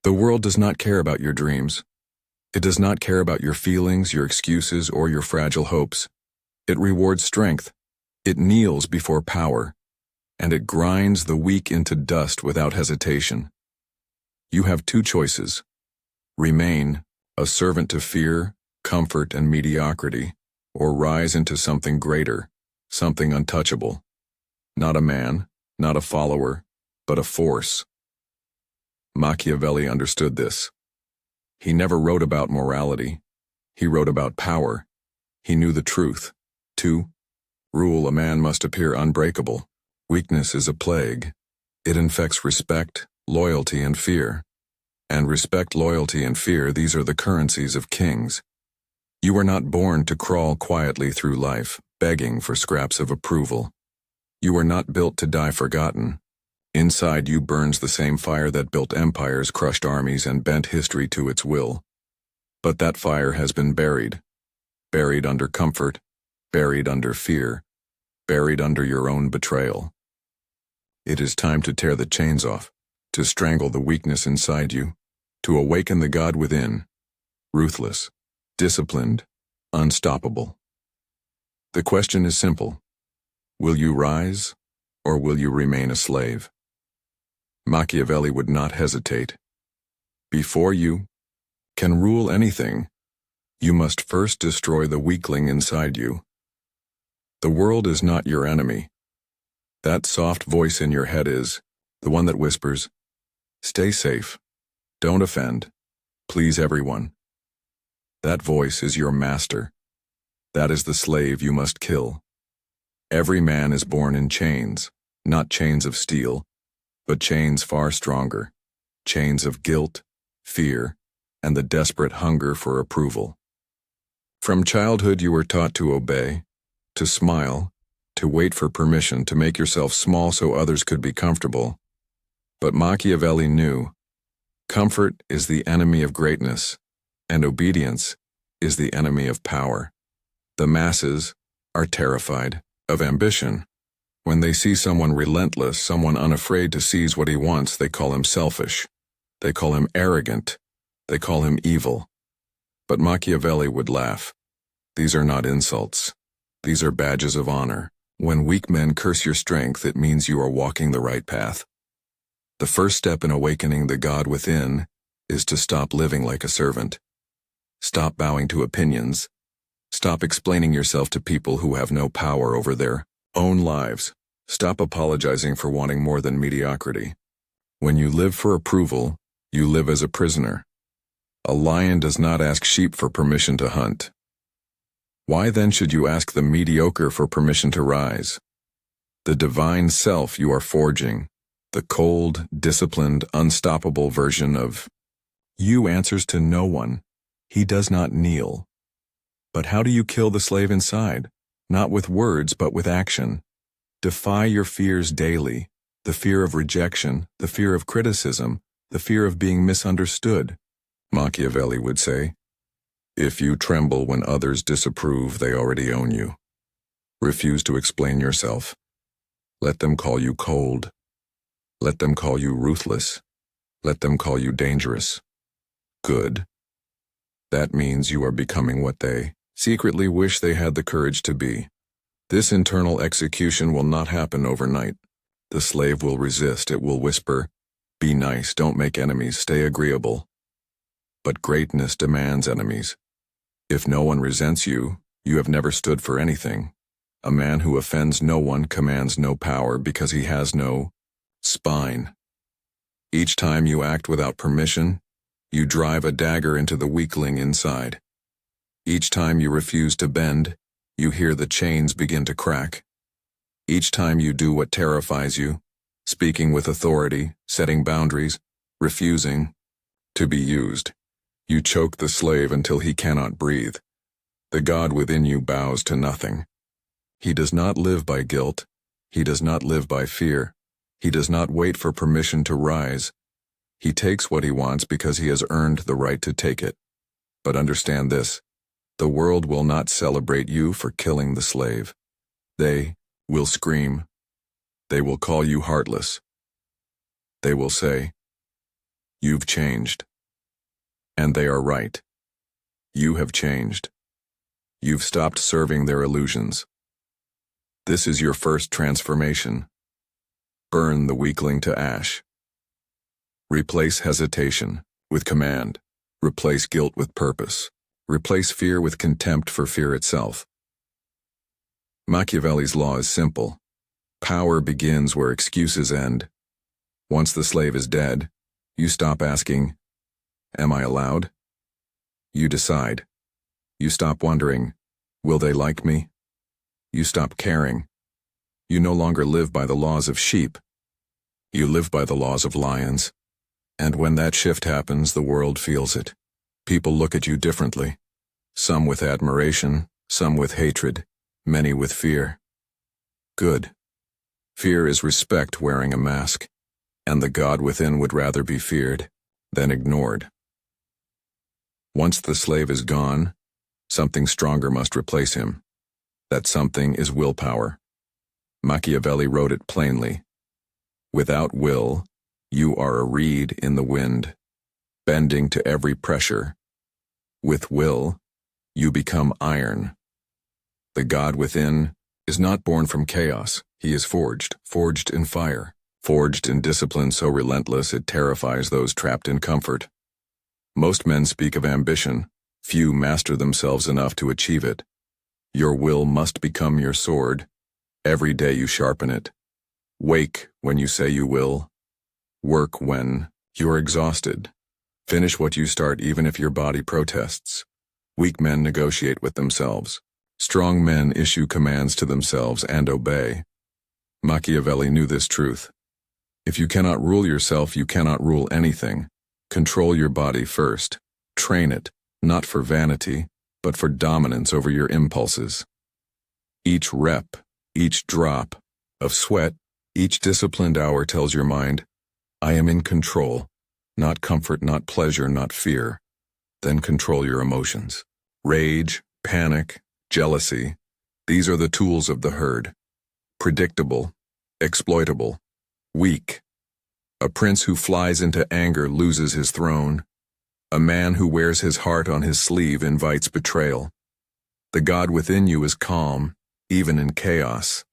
The world does not care about your dreams. It does not care about your feelings, your excuses, or your fragile hopes. It rewards strength. It kneels before power. And it grinds the weak into dust without hesitation. You have two choices. Remain a servant to fear, comfort, and mediocrity, or rise into something greater, something untouchable. Not a man, not a follower, but a force. Machiavelli understood this. He never wrote about morality. He wrote about power. He knew the truth. To rule a man must appear unbreakable. Weakness is a plague. It infects respect, loyalty, and fear. And respect, loyalty, and fear, these are the currencies of kings. You are not born to crawl quietly through life, begging for scraps of approval. You are not built to die forgotten. Inside you burns the same fire that built empires, crushed armies, and bent history to its will. But that fire has been buried. Buried under comfort, buried under fear, buried under your own betrayal. It is time to tear the chains off, to strangle the weakness inside you, to awaken the God within, ruthless, disciplined, unstoppable. The question is simple. Will you rise, or will you remain a slave? Machiavelli would not hesitate. Before you can rule anything, you must first destroy the weakling inside you. The world is not your enemy. That soft voice in your head is, the one that whispers, stay safe, don't offend, please everyone. That voice is your master. That is the slave you must kill. Every man is born in chains, not chains of steel, but chains far stronger, chains of guilt, fear, and the desperate hunger for approval. From childhood you were taught to obey, to smile, to wait for permission, to make yourself small so others could be comfortable. But Machiavelli knew, comfort is the enemy of greatness, and obedience is the enemy of power. The masses are terrified of ambition. When they see someone relentless, someone unafraid to seize what he wants, they call him selfish. They call him arrogant. They call him evil. But Machiavelli would laugh. These are not insults. These are badges of honor. When weak men curse your strength, it means you are walking the right path. The first step in awakening the God within is to stop living like a servant. Stop bowing to opinions. Stop explaining yourself to people who have no power over their own lives. Stop apologizing for wanting more than mediocrity. When you live for approval, you live as a prisoner. A lion does not ask sheep for permission to hunt. Why then should you ask the mediocre for permission to rise? The divine self you are forging, the cold, disciplined, unstoppable version of you answers to no one. He does not kneel. But how do you kill the slave inside? Not with words, but with action. Defy your fears daily, the fear of rejection, the fear of criticism, the fear of being misunderstood. Machiavelli would say, if you tremble when others disapprove, they already own you. Refuse to explain yourself. Let them call you cold. Let them call you ruthless. Let them call you dangerous. Good. That means you are becoming what they secretly wish they had the courage to be. This internal execution will not happen overnight. The slave will resist. It will whisper, be nice, don't make enemies, stay agreeable. But greatness demands enemies. If no one resents you, you have never stood for anything. A man who offends no one commands no power because he has no spine. Each time you act without permission, you drive a dagger into the weakling inside. Each time you refuse to bend, you hear the chains begin to crack. Each time you do what terrifies you, speaking with authority, setting boundaries, refusing to be used, you choke the slave until he cannot breathe. The God within you bows to nothing. He does not live by guilt. He does not live by fear. He does not wait for permission to rise. He takes what he wants because he has earned the right to take it. But understand this, the world will not celebrate you for killing the slave. They will scream. They will call you heartless. They will say, You've changed. And they are right. You have changed. You've stopped serving their illusions. This is your first transformation. Burn the weakling to ash. Replace hesitation with command. Replace guilt with purpose. Replace fear with contempt for fear itself. Machiavelli's law is simple. Power begins where excuses end. Once the slave is dead, you stop asking, "Am I allowed?" You decide. You stop wondering, "Will they like me?" You stop caring. You no longer live by the laws of sheep. You live by the laws of lions. And when that shift happens, the world feels it. People look at you differently. Some with admiration, some with hatred, many with fear. Good. Fear is respect wearing a mask, and the God within would rather be feared than ignored. Once the slave is gone, something stronger must replace him. That something is willpower. Machiavelli wrote it plainly. Without will, you are a reed in the wind, bending to every pressure. With will, you become iron. The God within is not born from chaos. He is forged in fire, forged in discipline so relentless it terrifies those trapped in comfort. Most men speak of ambition. Few master themselves enough to achieve it. Your will must become your sword. Every day you sharpen it. Wake when you say you will. Work when you're exhausted. Finish what you start even if your body protests. Weak men negotiate with themselves. Strong men issue commands to themselves and obey. Machiavelli knew this truth. If you cannot rule yourself, you cannot rule anything. Control your body first. Train it, not for vanity, but for dominance over your impulses. Each rep, each drop of sweat, each disciplined hour tells your mind, "I am in control." Not comfort, not pleasure, not fear. Then control your emotions. Rage, panic, jealousy. These are the tools of the herd. Predictable, exploitable, weak. A prince who flies into anger loses his throne. A man who wears his heart on his sleeve invites betrayal. The God within you is calm, even in chaos.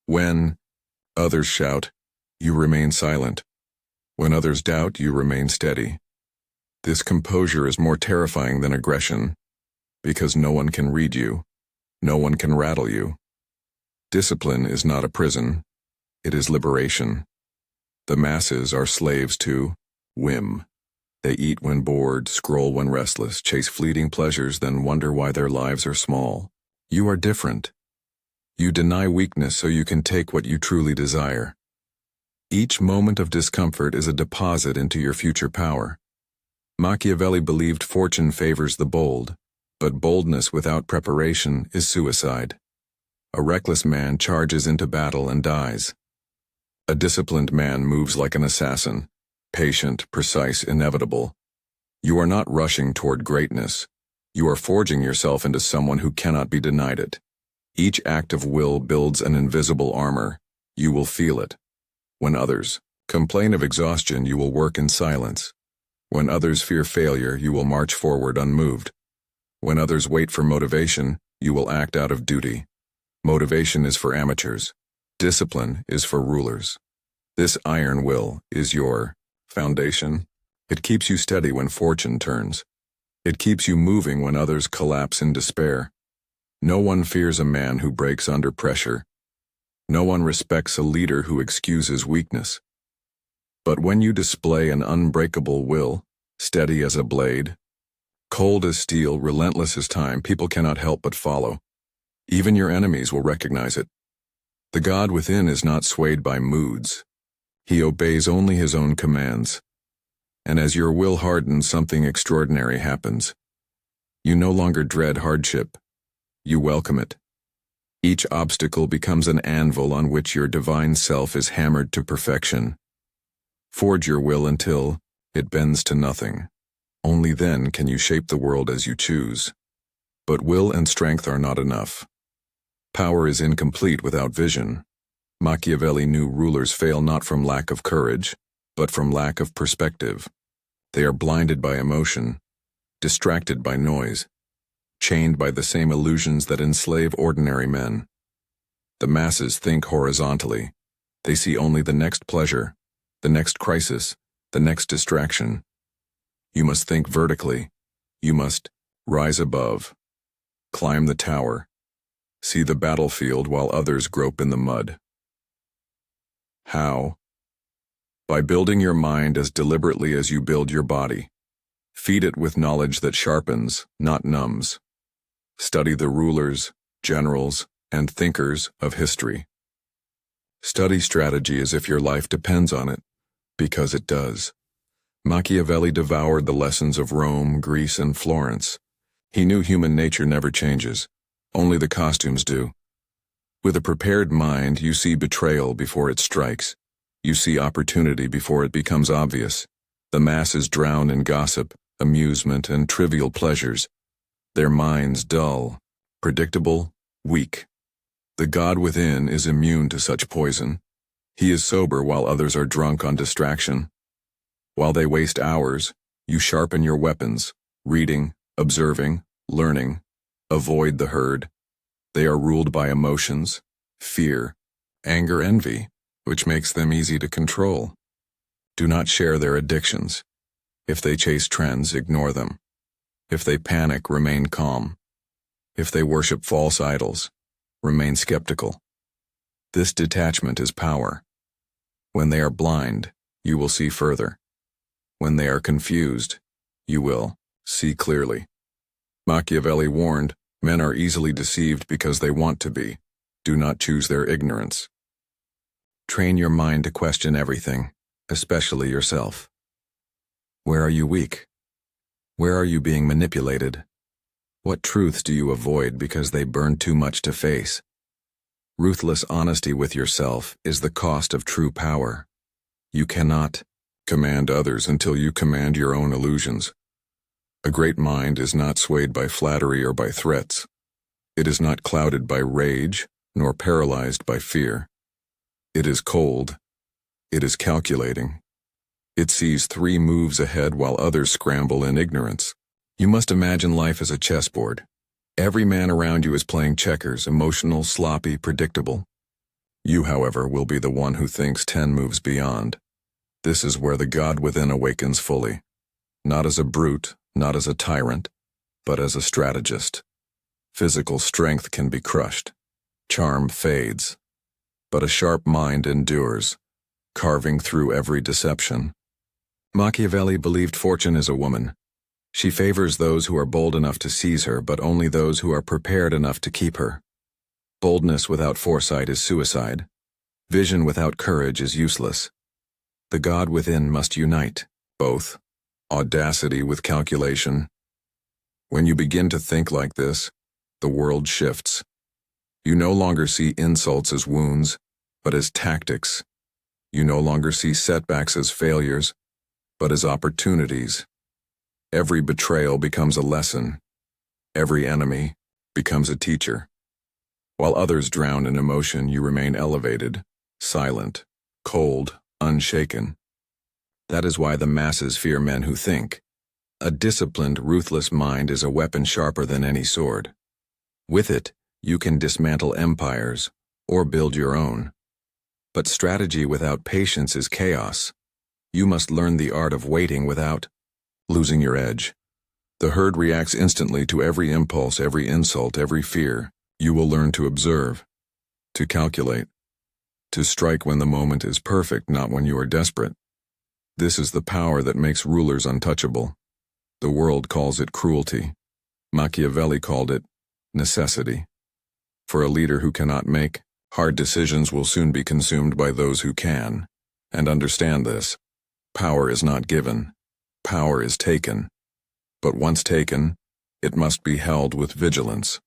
When others shout, you remain silent. When others doubt, you remain steady. This composure is more terrifying than aggression, because no one can read you. No one can rattle you. Discipline is not a prison. It is liberation. The masses are slaves to whim. They eat when bored, scroll when restless, chase fleeting pleasures, then wonder why their lives are small. You are different. You deny weakness so you can take what you truly desire. Each moment of discomfort is a deposit into your future power. Machiavelli believed fortune favors the bold, but boldness without preparation is suicide. A reckless man charges into battle and dies. A disciplined man moves like an assassin, patient, precise, inevitable. You are not rushing toward greatness. You are forging yourself into someone who cannot be denied it. Each act of will builds an invisible armor. You will feel it. When others complain of exhaustion, you will work in silence. When others fear failure, you will march forward unmoved. When others wait for motivation, you will act out of duty. Motivation is for amateurs. Discipline is for rulers. This iron will is your foundation. It keeps you steady when fortune turns. It keeps you moving when others collapse in despair. No one fears a man who breaks under pressure. No one respects a leader who excuses weakness. But when you display an unbreakable will, steady as a blade, cold as steel, relentless as time, people cannot help but follow. Even your enemies will recognize it. The God within is not swayed by moods. He obeys only his own commands. And as your will hardens, something extraordinary happens. You no longer dread hardship. You welcome it. Each obstacle becomes an anvil on which your divine self is hammered to perfection. Forge your will until it bends to nothing. Only then can you shape the world as you choose. But will and strength are not enough. Power is incomplete without vision. Machiavelli knew rulers fail not from lack of courage, but from lack of perspective. They are blinded by emotion, distracted by noise, chained by the same illusions that enslave ordinary men. The masses think horizontally. They see only the next pleasure, the next crisis, the next distraction. You must think vertically. You must rise above, climb the tower, see the battlefield while others grope in the mud. How? By building your mind as deliberately as you build your body. Feed it with knowledge that sharpens, not numbs. Study the rulers, generals, and thinkers of history. Study strategy as if your life depends on it, because it does. Machiavelli devoured the lessons of Rome, Greece, and Florence. He knew human nature never changes. Only the costumes do. With a prepared mind, you see betrayal before it strikes. You see opportunity before it becomes obvious. The masses drown in gossip, amusement, and trivial pleasures. Their minds dull, predictable, weak. The God within is immune to such poison. He is sober while others are drunk on distraction. While they waste hours, you sharpen your weapons, reading, observing, learning. Avoid the herd. They are ruled by emotions, fear, anger, envy, which makes them easy to control. Do not share their addictions. If they chase trends, ignore them. If they panic, remain calm. If they worship false idols, remain skeptical. This detachment is power. When they are blind, you will see further. When they are confused, you will see clearly. Machiavelli warned, men are easily deceived because they want to be. Do not choose their ignorance. Train your mind to question everything, especially yourself. Where are you weak? Where are you being manipulated? What truths do you avoid because they burn too much to face? Ruthless honesty with yourself is the cost of true power. You cannot command others until you command your own illusions. A great mind is not swayed by flattery or by threats. It is not clouded by rage, nor paralyzed by fear. It is cold. It is calculating. It sees 3 moves ahead while others scramble in ignorance. You must imagine life as a chessboard. Every man around you is playing checkers, emotional, sloppy, predictable. You, however, will be the one who thinks 10 moves beyond. This is where the God within awakens fully. Not as a brute, not as a tyrant, but as a strategist. Physical strength can be crushed. Charm fades. But a sharp mind endures, carving through every deception. Machiavelli believed fortune is a woman. She favors those who are bold enough to seize her, but only those who are prepared enough to keep her. Boldness without foresight is suicide. Vision without courage is useless. The God within must unite, both. Audacity with calculation. When you begin to think like this, the world shifts. You no longer see insults as wounds, but as tactics. You no longer see setbacks as failures, but as opportunities. Every betrayal becomes a lesson. Every enemy becomes a teacher. While others drown in emotion, you remain elevated, silent, cold, unshaken. That is why the masses fear men who think. A disciplined, ruthless mind is a weapon sharper than any sword. With it, you can dismantle empires or build your own. But strategy without patience is chaos. You must learn the art of waiting without losing your edge. The herd reacts instantly to every impulse, every insult, every fear. You will learn to observe, to calculate, to strike when the moment is perfect, not when you are desperate. This is the power that makes rulers untouchable. The world calls it cruelty. Machiavelli called it necessity. For a leader who cannot make hard decisions will soon be consumed by those who can. And understand this. Power is not given. Power is taken. But once taken, it must be held with vigilance.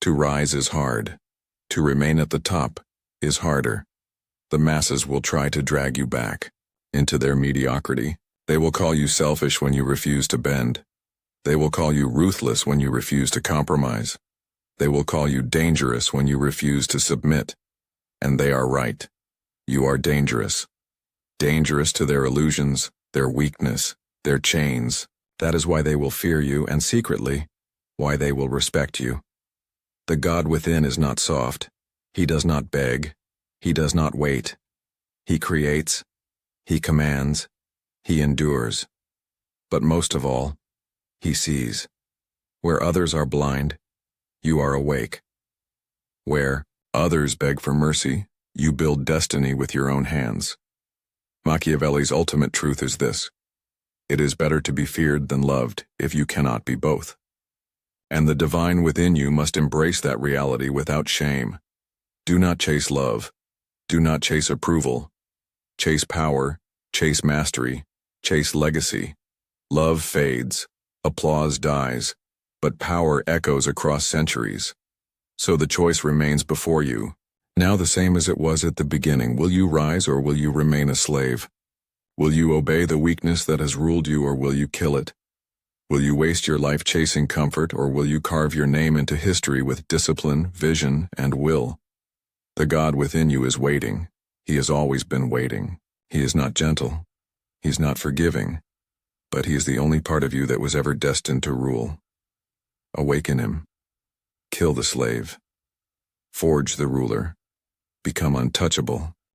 To rise is hard. To remain at the top is harder. The masses will try to drag you back into their mediocrity. They will call you selfish when you refuse to bend. They will call you ruthless when you refuse to compromise. They will call you dangerous when you refuse to submit. And they are right. You are dangerous. Dangerous to their illusions, their weakness, Their chains, that is why they will fear you, and secretly, why they will respect you. The God within is not soft. He does not beg. He does not wait. He creates. He commands. He endures. But most of all, he sees. Where others are blind, you are awake. Where others beg for mercy, you build destiny with your own hands. Machiavelli's ultimate truth is this: it is better to be feared than loved if you cannot be both. And the divine within you must embrace that reality without shame. Do not chase love. Do not chase approval. Chase power. Chase mastery. Chase legacy. Love fades. Applause dies. But power echoes across centuries. So the choice remains before you, now the same as it was at the beginning. Will you rise or will you remain a slave? Will you obey the weakness that has ruled you or will you kill it? Will you waste your life chasing comfort or will you carve your name into history with discipline, vision, and will? The God within you is waiting. He has always been waiting. He is not gentle. He's not forgiving. But he is the only part of you that was ever destined to rule. Awaken him. Kill the slave. Forge the ruler. Become untouchable.